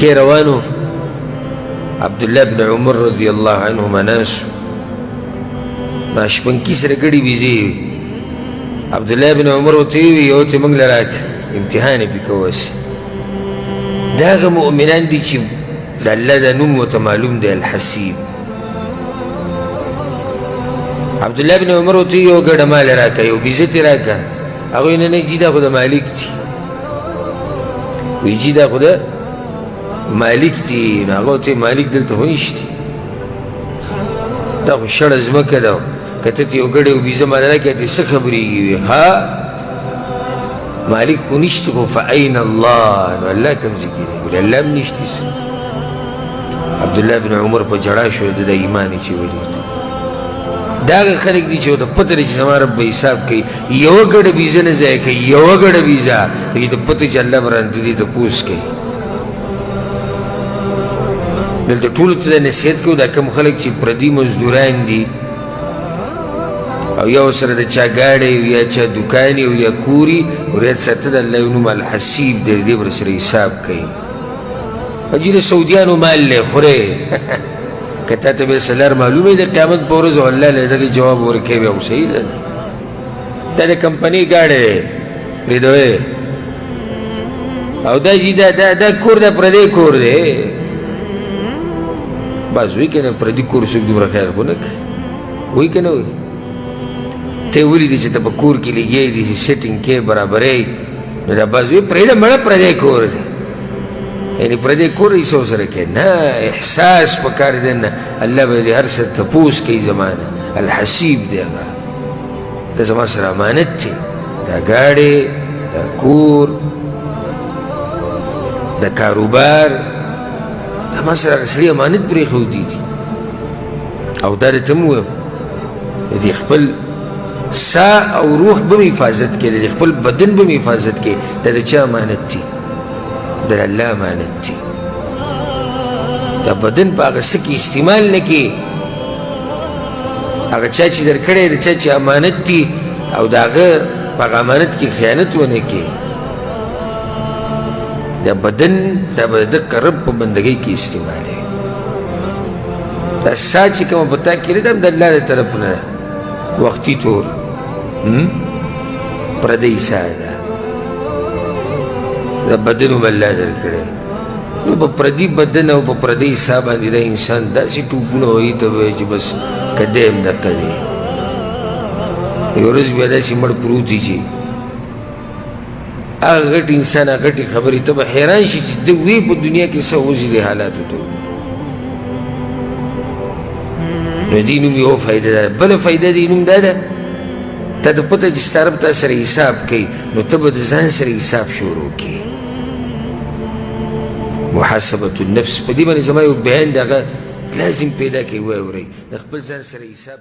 مکې روانو عبدالله بن عمر رضی الله عنهما ناسو ناشپنکي سره ګډې بیزې وي عبدالله بن عمر ورته ووي یو ته موږ له راکړه امتحان یې پرې کوه هسې دا هغه مؤمنان دي چې د الله دا نوم ورته معلوم دی الحسیب عبدالله بن عمر ورته ووي یو ګډه مال راکړه یو بیزه ترې راکړه هغوی نه نه جي دا خو د مالک دي وی جي دا خو د مالک دي نو هغه ورته مالک دلته خو نشته دا خو شړه ځمکه ده که ته ته یو ګډه یو بیزه ماله راکړې ته څه خبرېږي وي ها مالک خو نشته خو فأین الله نو الله کوم ځای کې دی ولې الله هم نشته عبدالله بن عمر په ژړا شو د ایمان یې چې ولې دا هغه خلک دي چې ورته پته دی چې زما رب به حساب کوي یوه ګډه بیزه نه ضایع کوي یوه ګډه بیزه دې ته پته چې الله به رانده دې تپوس کوي دلته ټولو ته دا نصیحت کوو دا کوم خلک چې پردي مزدوران دي او یا ورسره د چا ګاډی او یا چا دوکان او یا کوري ورید ساته د الله یو نوم الحسیب دی دې به سره حساب کوي اجي د سعودیانو مال دی خورې که تا ته به سلار معلوم وي د قیامت په ورځ الله له دغې جواب ورکوي بیا خو صحیح ده دا د کمپنۍ ګاډی دی پرېږدوی او دا جي دا کور دا پردی کور دی بعض وایي که نه پردي کور څوک دومره خیال خو نه کوي وایي که نه وایي ته یې ولیدې چې ته په کور کې لګیا دي چې سیټینګ کې برابروي نو دا بعض وایي پرېږده مړه پردی کور دی یعنی پردی کور یې څه ورسره کوي نه احساس پکار دی نه الله به دې هر څه تپوس کوي زما نه الحسیب دی هغه دا زما سره امانت دی دا ګاډی دا کور دا کاروبار دا ما سره هغه سړي امانت پرېښودي دي او دا درته م ووایم د دې خپل سا او روح به م حفاظت کوي د دې خپل بدن به م حفاظت کوي دا د چا امانت دي د الله امانت دي دا بدن په هغه څه کې استعمال نه کړي هغه چا چې درکړی د چا چې امانت دي او د هغه په هغه امانت کې خیانت ونه کړي دا بدن دا به د رب په بندګۍ کې استعمالوي دا سا چې کومه په تا کې ده هم د الله د طرف نه وختي طور پردی سا ده دا بدن هم الله درکړی نو په پردي بدن او په پردی سا باندې دا انسان داسې ټوپونه وایي ته وایي چې بس کده هم دقه دی یو ورځ بیا داسې مړ پروت دي چې هغه غټ انسان هغه غټې خبرې ته به حیران شي چې ده وی په دنیا کې څه اوسي دې حالاتو ته نو دې نوم یوه فایده ده بله فایده دې نوم دا ده تا ته پته چې ستا رب تا سره حساب کوي نو ته به د ځان سره حساب شروع کړي محاسبة النفس په دې باندې زما یو بیان د هغه لازم پیدا کوي واورئ د خپل ځان سره حساب